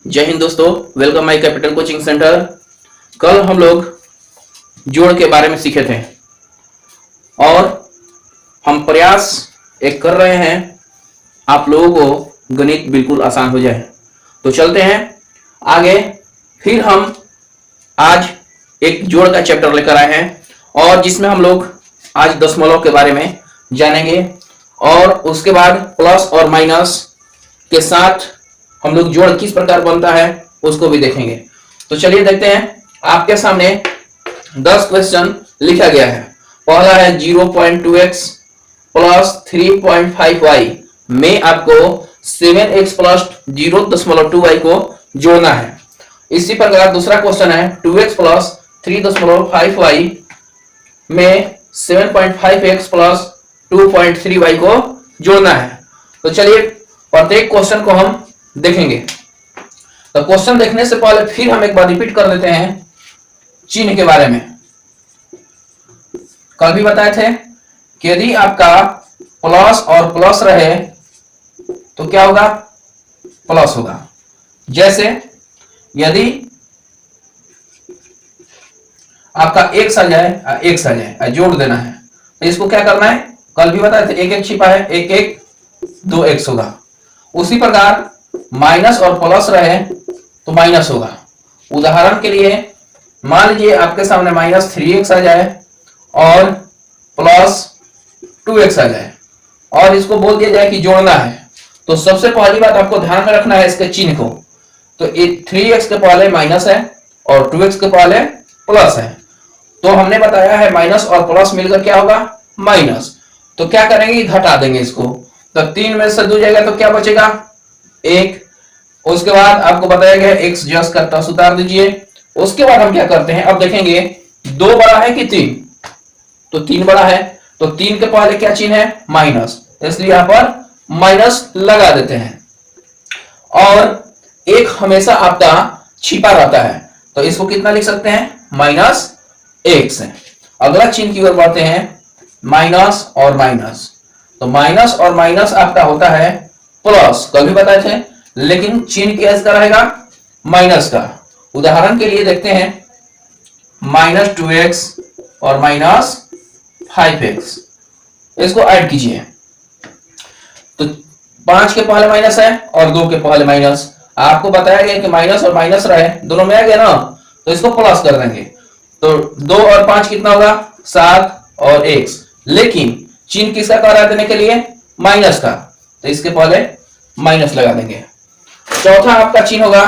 जय हिंद दोस्तों, welcome my capital coaching centre. कल हम लोग जोड़ के बारे में सीखे थे और हम प्रयास एक कर रहे हैं आप लोगों को गणित बिल्कुल आसान हो जाए। तो चलते हैं आगे। फिर हम आज एक जोड़ का चैप्टर लेकर आए हैं और जिसमें हम लोग आज दशमलव के बारे में जानेंगे और उसके बाद प्लस और माइनस के साथ हम लोग जोड़ किस प्रकार बनता है उसको भी देखेंगे। तो चलिए देखते हैं। आपके सामने 10 क्वेश्चन लिखा गया है। पहला है 0.2x प्लस 3.5y में आपको 7x प्लस 0.2y को जोड़ना है। इसी प्रकार दूसरा क्वेश्चन है 2x प्लस 3.5y में 7.5x प्लस 2.3y को जोड़ना है। तो चलिए प्रत्येक क्वेश्चन को हम देखेंगे। तो क्वेश्चन देखने से पहले फिर हम एक बार रिपीट कर देते हैं चिन्ह के बारे में। कल भी बताए थे कि यदि आपका प्लस और प्लस रहे तो क्या होगा, प्लस होगा। जैसे यदि आपका एक्स आ जाए जोड़ देना है तो इसको क्या करना है, कल भी बताए थे एक एक छिपा है, एक एक 2x होगा। उसी प्रकार माइनस और प्लस रहे तो माइनस होगा। उदाहरण के लिए मान लीजिए आपके सामने माइनस 3x आ जाए और प्लस 2x आ जाए और इसको बोल दिया जाए कि जोड़ना है। तो सबसे पहली बात आपको ध्यान में रखना है इसके चिन्ह को। तो 3x के पहले माइनस है और 2x के पहले प्लस है। तो हमने बताया है माइनस और प्लस मिलकर क्या होगा, माइनस। तो क्या करेंगे, घटा देंगे इसको। तो 3 में से 2 जाएगा तो क्या बचेगा, 1। उसके बाद आपको बताया गया x जस का टस उतार दीजिए। उसके बाद हम क्या करते हैं, अब देखेंगे 2 बड़ा है कि 3, तो 3 बड़ा है। तो 3 के पहले क्या चिन्ह है, माइनस, इसलिए यहां पर माइनस लगा देते हैं। और एक हमेशा आपका छिपा रहता है तो इसको कितना लिख सकते हैं, -x है। अगला चिन्ह की ओर बढ़ते हैं, माइनस और माइनस। तो माइनस और माइनस आपका होता है प्लस, कल भी बताए थे, लेकिन चिन्ह किसका रहेगा, माइनस का। उदाहरण के लिए देखते हैं -2x और -5x, इसको ऐड कीजिए। तो 5 के पहले माइनस है और 2 के पहले माइनस। आपको बताया गया कि माइनस और माइनस रहे दोनों में आ गया ना, तो इसको प्लस कर देंगे। तो 2 और 5 कितना होगा, 7 और x, लेकिन चिन्ह किसका कर रहा है देने के लिए, माइनस का, तो इसके पहले माइनस लगा देंगे। चौथा आपका चिन्ह होगा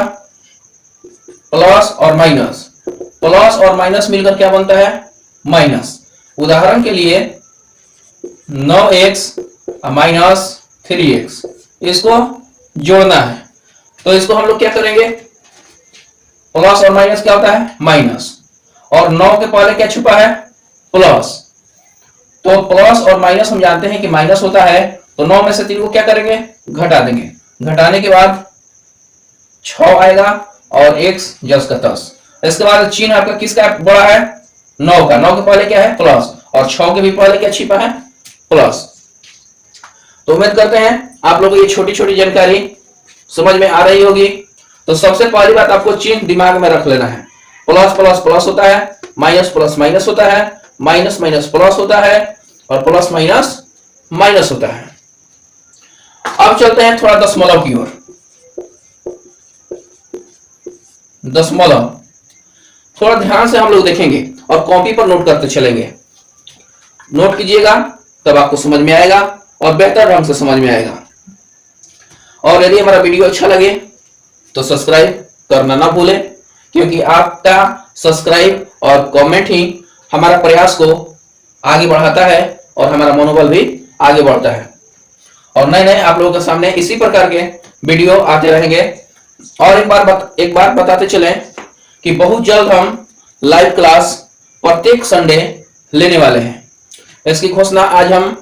प्लस और माइनस। प्लस और माइनस मिलकर क्या बनता है, माइनस। उदाहरण के लिए 9x -3x, इसको जोड़ना है। तो इसको हम लोग क्या करेंगे, प्लस और माइनस क्या होता है, माइनस, और 9 के पहले क्या छुपा है, प्लस। तो प्लस और माइनस हम जानते हैं कि माइनस होता है। तो 9 में से 3 को क्या करेंगे, घटा देंगे। घटाने के बाद 6 आएगा और x जस का तस। इसके बाद चिन्ह आपका किसका बड़ा है, 9 का। 9 के पहले क्या है, प्लस, और 6 के भी पहले क्या छिपा है, प्लस। तो उम्मीद करते हैं आप लोगों को ये छोटी छोटी जानकारी समझ में आ रही होगी। तो सबसे पहली बात आपको चिन्ह दिमाग में रख लेना है। प्लस प्लस प्लस होता है, माइनस प्लस माइनस होता है, माइनस माइनस प्लस होता है, और प्लस माइनस माइनस होता है। अब चलते हैं थोड़ा दशमलव की ओर। दशमलव थोड़ा ध्यान से हम लोग देखेंगे और कॉपी पर नोट करते चलेंगे। नोट कीजिएगा तब आपको समझ में आएगा और बेहतर ढंग से समझ में आएगा। और यदि हमारा वीडियो अच्छा लगे तो सब्सक्राइब करना ना भूलें, क्योंकि आपका सब्सक्राइब और कमेंट ही हमारा प्रयास को आगे बढ़ाता है और हमारा मनोबल भी आगे बढ़ता है। और नए नए आप लोगों के सामने इसी प्रकार के वीडियो आते रहेंगे। और एक बार बताते चलें कि बहुत जल्द हम लाइव क्लास प्रत्येक संडे लेने वाले हैं। इसकी घोषणा आज हम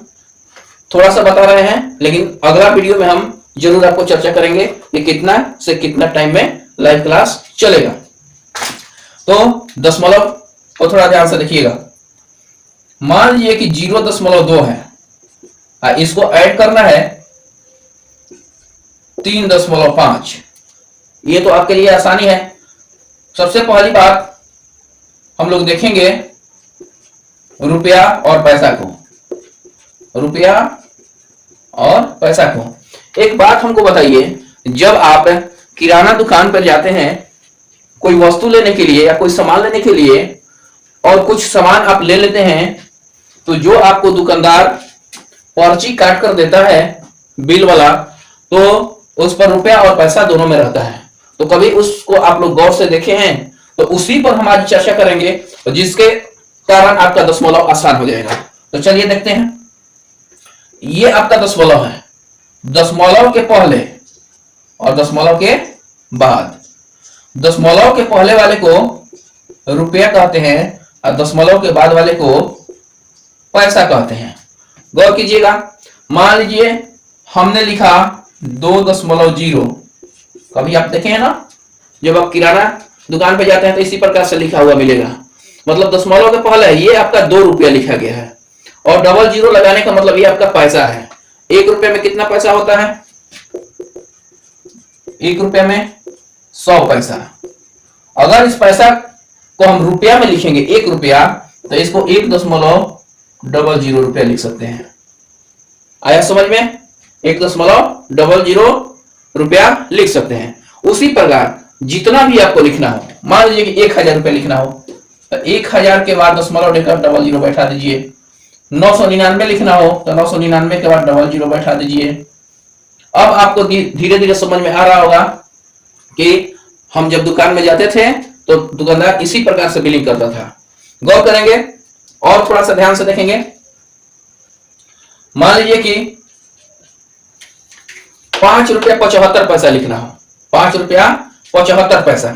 थोड़ा सा बता रहे हैं, लेकिन अगला वीडियो में हम जरूर आपको चर्चा करेंगे कि कितना से कितना टाइम में लाइव क्लास चलेगा। तो दशमलव को थोड़ा ध्यान से देखिएगा। मान लीजिए कि 0.2 है, इसको ऐड करना है 3.5, ये तो आपके लिए आसानी है। सबसे पहली बात हम लोग देखेंगे रुपया और पैसा को, रुपया और पैसा को। एक बात हमको बताइए, जब आप किराना दुकान पर जाते हैं कोई वस्तु लेने के लिए या कोई सामान लेने के लिए, और कुछ सामान आप ले लेते हैं, तो जो आपको दुकानदार पर्ची काट कर देता है बिल वाला, तो उस पर रुपया और पैसा दोनों में रहता है। तो कभी उसको आप लोग गौर से देखे हैं? तो उसी पर हम आज चर्चा करेंगे, तो जिसके कारण आपका दशमलव आसान हो जाएगा। तो चलिए देखते हैं। ये आपका दशमलव है, दशमलव के पहले और दशमलव के बाद। दशमलव के पहले वाले को रुपया कहते हैं और दशमलव के बाद वाले को पैसा कहते हैं। गौर कीजिएगा, मान लीजिए हमने लिखा 2.0। कभी आप देखे हैं ना, जब आप किराना दुकान पे जाते हैं तो इसी प्रकार से लिखा हुआ मिलेगा, मतलब दशमलव के पहले ये आपका 2 रुपया लिखा गया है, और डबल जीरो लगाने का मतलब ये आपका पैसा है। 1 रुपये में कितना पैसा होता है? 1 रुपये में 100 पैसा। अगर इस पैसा को हम रुपया में लिखेंगे 1 रुपया, तो इसको 1.00 रुपया लिख सकते हैं। आया समझ में? 1.00 रुपया लिख सकते हैं। उसी प्रकार जितना भी आपको लिखना हो, मान लीजिए कि 1000 रुपया लिखना हो, तो 1000 के बाद दशमलव लेकर 00 बैठा दीजिए। 999 लिखना हो तो 999 के बाद 00 बैठा दीजिए। अब आपको धीरे धीरे समझ में आ रहा होगा कि हम जब दुकान में जाते थे तो दुकानदार इसी प्रकार से बिलिंग करता था। गौर करेंगे और थोड़ा सा ध्यान से देखेंगे। मान लीजिए कि 5 रुपया 75 पैसा लिखना हो, 5 रुपया 75 पैसा,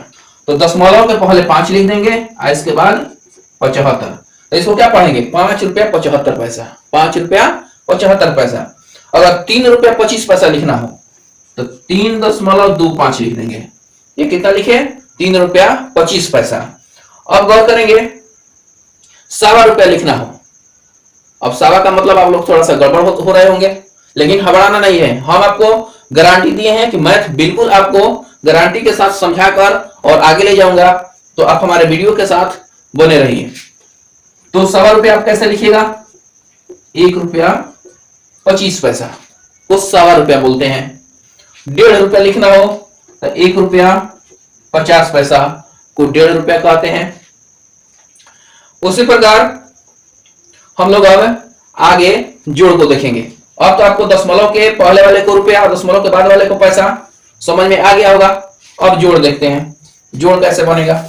तो दशमलव के पहले 5 लिख देंगे और इसके बाद 75। तो इसको क्या पढ़ेंगे? 5 रुपया 75 पैसा, 5 रुपया 75 पैसा। अगर 3 रुपया 25 पैसा लिखना हो तो 3.25 लिख देंगे। ये कितना लिखे? 3 रुपया 25 पैसा। अब गौर करेंगे, 1.25 रुपया लिखना हो। अब 1.25 का मतलब आप लोग थोड़ा सा गड़बड़ हो रहे होंगे, लेकिन घबराना नहीं है। हम आपको गारंटी दिए हैं कि मैथ बिल्कुल आपको गारंटी के साथ समझाकर और आगे ले जाऊंगा, तो आप हमारे वीडियो के साथ बने रहिए। तो 1.25 रुपया आप कैसे लिखिएगा? 1 रुपया 25 पैसा को 1.25 रुपया बोलते हैं। 1.5 रुपया लिखना हो तो 1 रुपया 50 पैसा को 1.5 रुपया कहते हैं। उसी प्रकार हम लोग अब आगे जोड़ को देखेंगे। अब तो आपको दशमलव के पहले वाले को रुपया और दशमलव के बाद वाले को पैसा समझ में आ गया होगा। अब जोड़ देखते हैं, जोड़ कैसे बनेगा।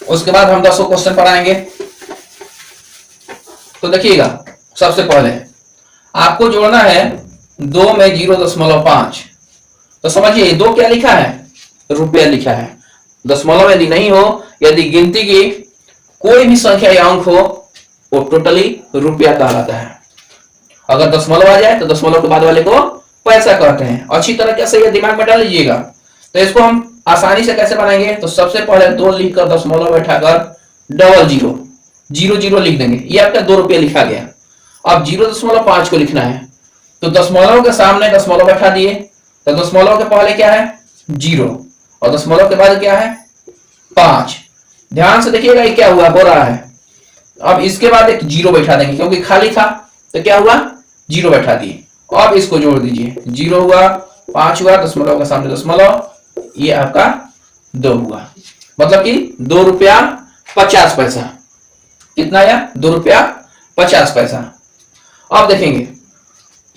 उसके बाद हम 10 क्वेश्चन पढ़ाएंगे। तो देखिएगा, सबसे पहले आपको जोड़ना है 2 में 0.5। तो समझिए 2 क्या लिखा है? रुपया लिखा है। दशमलव यदि नहीं हो, यदि गिनती की कोई भी संख्या या अंक हो, वो टोटली रुपया कहलाता है। अगर दशमलव आ जाए तो दशमलव के बाद वाले को पैसा कहते हैं। अच्छी तरह से ये दिमाग में डाल लीजिएगा। तो इसको हम आसानी से कैसे बनाएंगे? तो सबसे पहले 2 लिखकर दशमलव बैठाकर 00 लिख देंगे। ये आपका 2 रुपया लिखा गया। अब 0.5 को लिखना है, तो दशमलव के सामने दशमलव बैठा दिए, तो दशमलव के पहले क्या है? 0, और दशमलव के बाद क्या है? 5। ध्यान से देखिएगा ये क्या हुआ, हो रहा है। अब इसके बाद एक 0 बैठा देंगे, क्योंकि खाली था तो क्या हुआ? 0 बैठा दिए। अब इसको जोड़ दीजिए, 0 हुआ, 5 हुआ, दशमलव के सामने दशमलव, ये आपका 2 हुआ। मतलब कि 2 रुपया 50 पैसा। कितना आया? 2 रुपया 50 पैसा। अब देखेंगे,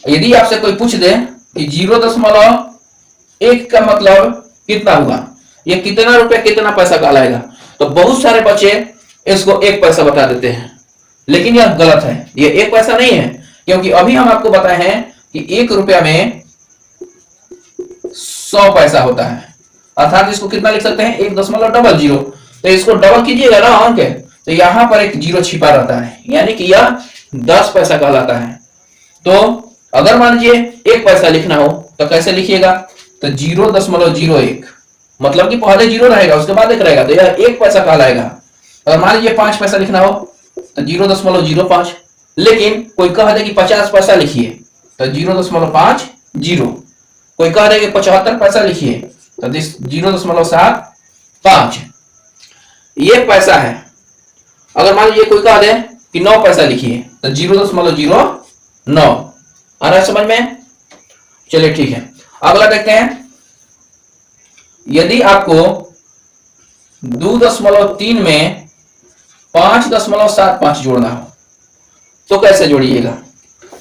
यदि आपसे कोई पूछ दे कि 0.1 का मतलब कितना हुआ, ये कितना रुपया कितना पैसा कहलाएगा, तो बहुत सारे बच्चे इसको 1 पैसा बता देते हैं, लेकिन यह गलत है। ये 1 पैसा नहीं है, क्योंकि अभी हम आपको बताए हैं कि 1 रुपया में 100 पैसा होता है। अर्थात इसको कितना लिख सकते हैं? 1.00। तो इसको डबल कीजिएगा ना अंक, तो यहां पर एक 0 छिपा रहता है, यानी कि यह 10 पैसा कहलाता है। तो अगर मान लीजिए 1 पैसा लिखना हो तो कैसे लिखिएगा? तो 0.01, मतलब कि पहले 0 रहेगा, उसके बाद 1 रहेगा, तो यह 1 पैसा कहलाएगा। अगर मान लीजिए 5 पैसा लिखना हो तो 0.05, लेकिन कोई कह दे कि 50 पैसा लिखिए तो 0.50, कोई कह दे कि 75 पैसा लिखिए तो तो 0.75 ये पैसा है। अगर मान लीजिए कोई कह दे कि 9 पैसा लिखिए तो 0.09 आ रहा है समझ में। चलिए ठीक है, अगला देखते हैं। यदि आपको 2.3 में 5.75 जोड़ना हो तो कैसे जोड़िएगा?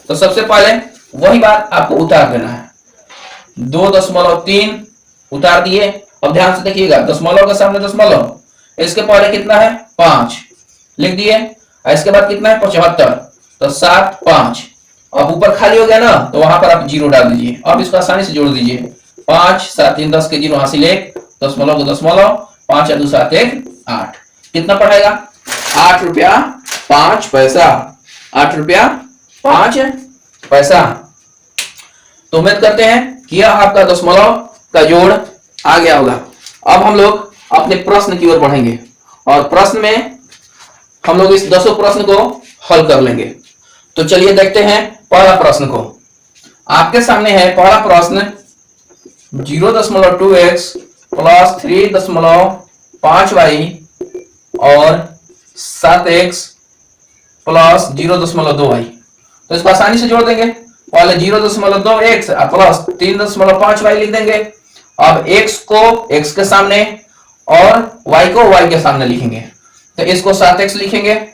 तो सबसे पहले वही बात आपको उतार देना है। 2.3 उतार दिए। अब ध्यान से देखिएगा, दशमलव के सामने दशमलव, इसके पहले कितना है 5 लिख दिए, इसके बाद कितना है 75, तो 7 5। अब ऊपर खाली हो गया ना, तो वहां पर आप 0 डाल दीजिए। अब इसको आसानी से जोड़ दीजिए। 5 7 3 10 के 0 हासिल 1, दशमलव को दशमलव, 5 2 7 1 8। कितना पड़ेगा? 8 रुपया 5 पैसा। 8 रुपया 5 पैसा। तो उम्मीद करते हैं कि यह आपका दशमलव का जोड़ आ गया होगा। अब हम लोग अपने प्रश्न की ओर बढ़ेंगे और प्रश्न में हम लोग इस 10 प्रश्न को हल कर लेंगे। तो चलिए देखते हैं पहला प्रश्न को। आपके सामने है पहला प्रश्न, 0.2x प्लस 3.5y और 7x प्लस 0.2y। तो इसको आसानी से जोड़ देंगे। पहले 0.2x प्लस 3.5y लिख देंगे। अब x को x के सामने और y को y के सामने लिखेंगे। तो इसको 7x लिखेंगे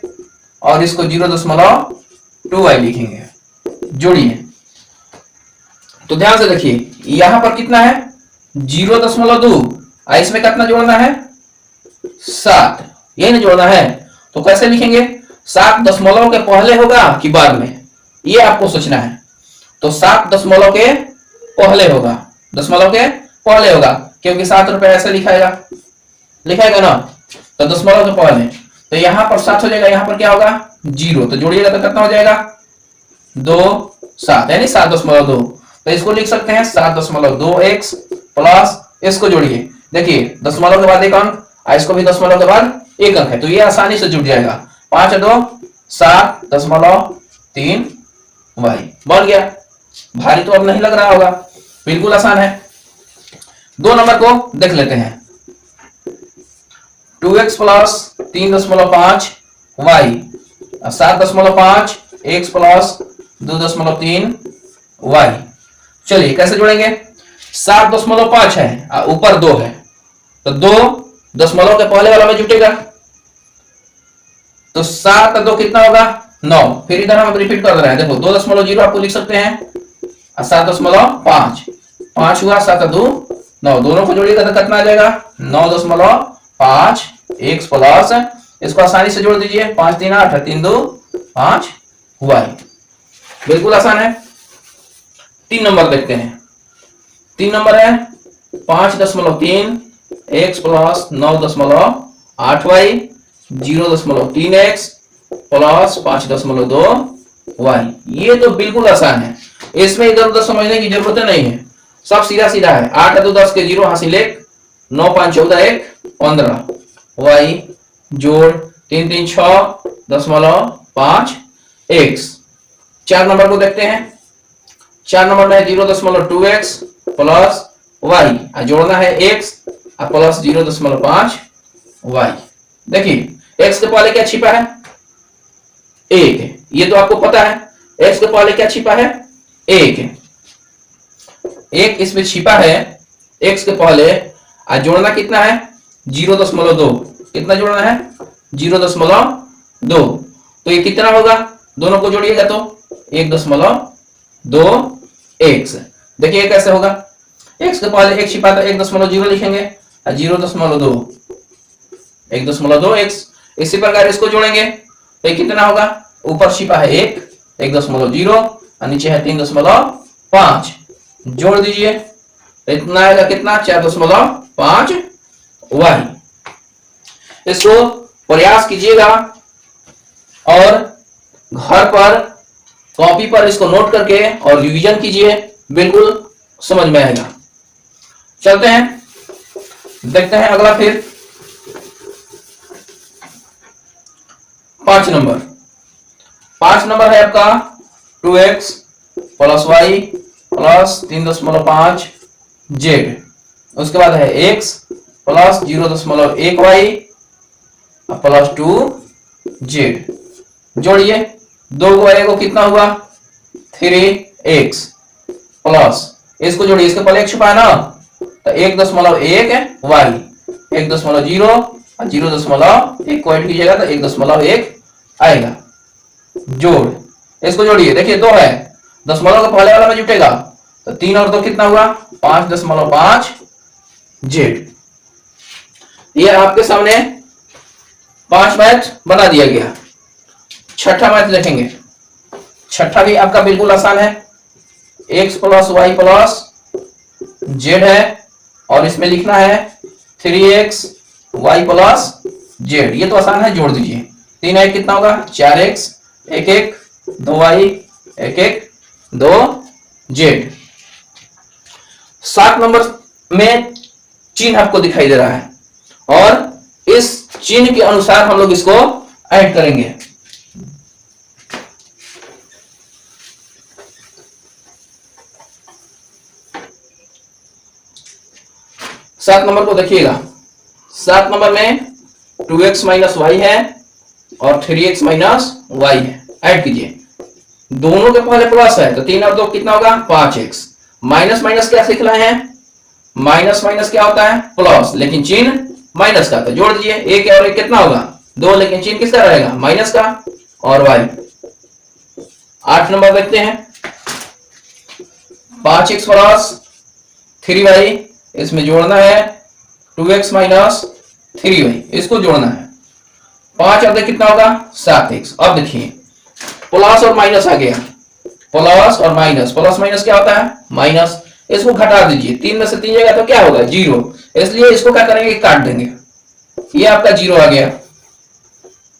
और इसको 0.2y लिखेंगे। जोड़िए। तो ध्यान से देखिए, यहां पर कितना है 0.2, इसमें कितना जोड़ना है 7, यही ना जोड़ना है। तो कैसे लिखेंगे? 7 दशमलव के पहले होगा कि बाद में, ये आपको सोचना है। तो 7 दशमलव के पहले होगा, दशमलव के पहले होगा, क्योंकि 7 रुपए ऐसे लिखाएगा ना, तो दशमलव के पहले। तो यहां पर 7 हो जाएगा, यहां पर क्या होगा 0, तो जोड़िएगा तो कितना हो जाएगा 2 7, यानी 7.2। तो इसको लिख सकते हैं 7.2x प्लस, इसको जोड़िए। देखिए दशमलव के बाद एक अंक, इसको भी दशमलव के बाद एक अंक है, तो ये आसानी से जुड़ जाएगा। 5 2 7.3y बन गया। भारी तो अब नहीं लग रहा होगा, बिल्कुल आसान है। 2 नंबर को देख लेते हैं। 2x plus 3.5y 7.5 x plus 2.3y। चलिए कैसे जोड़ेंगे? 7.5 है, ऊपर 2 है, तो 2 दशमलव के पहले वाला में जुटेगा, तो 7 2 कितना होगा 9। फिर इधर हम रिपीट कर रहे हैं, देखो 2.0 आपको लिख सकते हैं, 7.5 5 हुआ, 7 2 9, दोनों को जोड़िएगा तो कितना आ जाएगा 9.5 x प्लस, इसको आसानी से जोड़ दीजिए, 5 3 8 3 2 5 y। बिल्कुल आसान है। 3 नंबर देखते हैं। 3 नंबर है 5.3 x plus 9.8y 0.3x plus 5.2 y। ये तो बिल्कुल आसान है, इसमें इधर उधर समझने की जरूरत नहीं है, सब सीधा सीधा है। 8 2 10 के 0 हासिल 1, 9 5 14 1 15 y जोड़ 3 3 6.5 x। 4 नंबर को देखते हैं। 4 नंबर में 0.2x प्लस y, जोड़ना है x प्लस 0.5 y। देखिए x के पहले क्या छिपा है 1, ये तो आपको पता है। x के पहले क्या छिपा है 1, इसमें छिपा है x के पहले, जोड़ना कितना है 0.2। कितना जोड़ना है 0.2। तो ये कितना होगा, दोनों को जोड़िएगा तो 1.2x। देखिए कैसे होगा, x के पहले एक छिपा था, 1.0 लिखेंगे, 0.2 1.2x। इसी प्रकार इसको जोड़ेंगे तो कितना होगा, ऊपर छिपा है 1.0 और नीचे है 3.5। जोड़ दीजिए तो इतना आएगा कितना 4.5 y। इसको प्रयास कीजिएगा और घर पर कॉपी पर इसको नोट करके और रिवीजन कीजिए, बिल्कुल समझ में आएगा। चलते हैं, देखते हैं अगला। फिर 5 नंबर। 5 नंबर है आपका 2x plus y plus 3.5 z उसके बाद है x plus 0.1y plus 2z। जोड़िए, 2 को y को कितना हुआ 3x प्लस, इसको जोड़िए, इसके पहले x छुपा ना, तो 1.1y 1.0 और 0.1 को ऐड कीजिएगा तो 1.1 आएगा। जोड़, इसको जोड़िए, देखिए 2 है, दशमलव का पहले वाला में जुटेगा तो 3 और 2 कितना हुआ 5.5 z। ये आपके सामने 5 मैथ बना दिया गया। छठा मैथ देखेंगे। छठा भी आपका बिल्कुल आसान है, x plus y plus z है और इसमें लिखना है 3x y प्लस z। ये तो आसान है, जोड़ दीजिए। 3 1 कितना होगा 4x 1 1 2y 1 1 2z। 7 नंबर में चिन्ह आपको दिखाई दे रहा है और इस चिन्ह के अनुसार हम लोग इसको ऐड करेंगे। सात नंबर को देखिएगा। 7 नंबर में 2x माइनस वाई है और 3x माइनस वाई है, ऐड कीजिए। दोनों के पहले प्लस है तो 3 और 2 कितना होगा 5x। माइनस माइनस क्या सीख रहे हैं, माइनस माइनस क्या होता है प्लस, लेकिन चिन्ह माइनस का, तो जोड़ दीजिए। 1 और 1 कितना होगा 2, लेकिन चिन्ह किसका रहेगा माइनस का और y। 8 नंबर देखते हैं। 5x प्लस 3y, इसमें जोड़ना है 2x माइनस 3y, इसको जोड़ना है। 5 और 2 कितना होगा 7x। अब देखिए प्लस और माइनस आ गया, प्लस और माइनस, प्लस माइनस क्या होता है माइनस, इसको घटा दीजिए। 3 में से 3 जाएगा तो क्या होगा 0, इसलिए इसको क्या करेंगे काट देंगे। ये आपका 0 आ गया,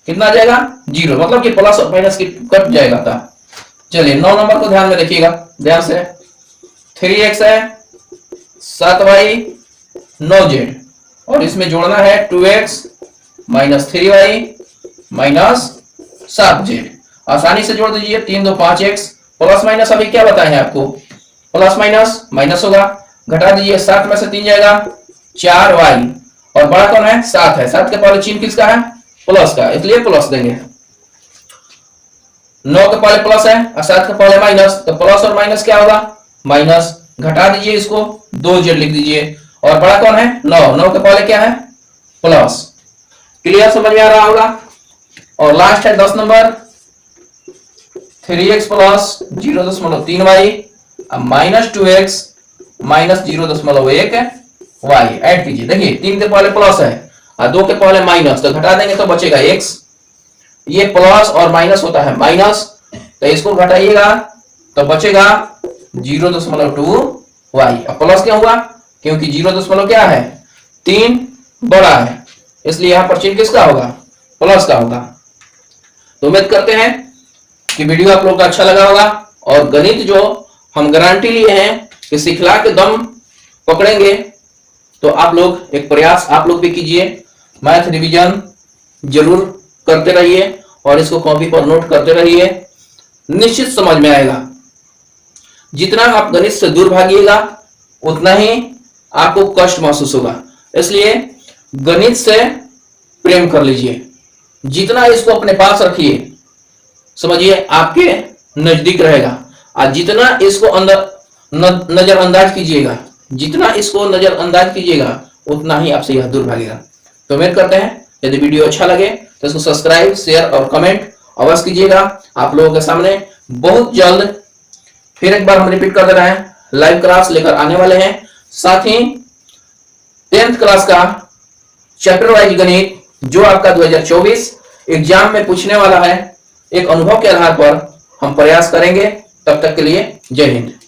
कितना आ जाएगा 0, मतलब कि प्लस और माइनस की कट जाएगा था। चलिए 9 नंबर को ध्यान में रखिएगा, ध्यान से। 3x है 7y 9z और इसमें जोड़ना है 2x minus 3y minus 7z। आसानी से जोड़ दीजिए। 3 2 5x, प्लस माइनस अभी क्या बताए हैं आपको, प्लस माइनस माइनस होगा, घटा दीजिए। 7 में से 3 जाएगा 4y और बड़ा कौन है 7 है, 7 के पहले चिन्ह किसका है प्लस का, इसलिए प्लस देंगे। 9 के पहले प्लस है और 7 के पहले माइनस, तो प्लस और माइनस क्या होगा माइनस, घटा दीजिए, इसको 2z लिख दीजिए। और बड़ा कौन है 9, 9 के पहले क्या है प्लस। क्लियर, समझ में आ रहा होगा। और लास्ट है 10 number, 3x plus 0.3y minus 2x minus 0.1 y, add कीजिए। देखिए 3 के पहले प्लस है और 2 के पहले माइनस, तो घटा देंगे तो बचेगा x। ये प्लस और माइनस होता है माइनस, तो इसको घटाइएगा तो बचेगा 0.2y। अब प्लस क्या हुआ, क्योंकि 0. क्या है 3 बड़ा है, इसलिए यहां पर चिन्ह किसका होगा प्लस का होगा। तो उम्मीद करते हैं कि वीडियो आप लोग का अच्छा लगा होगा और गणित जो हम गारंटी लिए हैं कि सिखला के दम पकड़ेंगे, तो आप लोग एक प्रयास आप लोग भी कीजिए, मैथ रिवीजन जरूर करते रहिए और इसको कॉपी पर नोट करते रहिए, निश्चित समझ में आएगा। जितना आप गणित से दूर भागिएगा उतना ही आपको कष्ट महसूस होगा, इसलिए गणित से प्रेम कर लीजिए। जितना इसको अपने पास रखिए, समझिए आपके नजदीक रहेगा, और जितना इसको अंदर नजरअंदाज कीजिएगा, जितना इसको नजरअंदाज कीजिएगा उतना ही आपसे यह दूर भागेगा। तो उम्मीद करते हैं यदि वीडियो अच्छा लगे तो इसको सब्सक्राइब शेयर और कमेंट अवश्य कीजिएगा। आप लोगों के सामने बहुत जल्द फिर एक बार हम रिपीट कर दे रहे हैं, लाइव क्लास लेकर आने वाले हैं। साथ ही 10th क्लास का चैप्टर वाइज गणित जो आपका 2024 एग्जाम में पूछने वाला है, एक अनुभव के आधार पर हम प्रयास करेंगे। तब तक के लिए जय हिंद।